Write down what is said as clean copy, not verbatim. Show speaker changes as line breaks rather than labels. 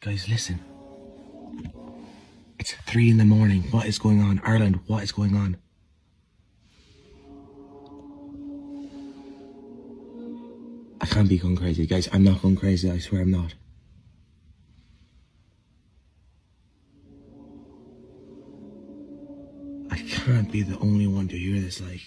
Guys, listen. It's 3 in the morning. What is going on? Ireland, what is going on? I can't be going crazy. Guys, I'm not going crazy. I swear I'm not. I can't be the only one to hear this, like...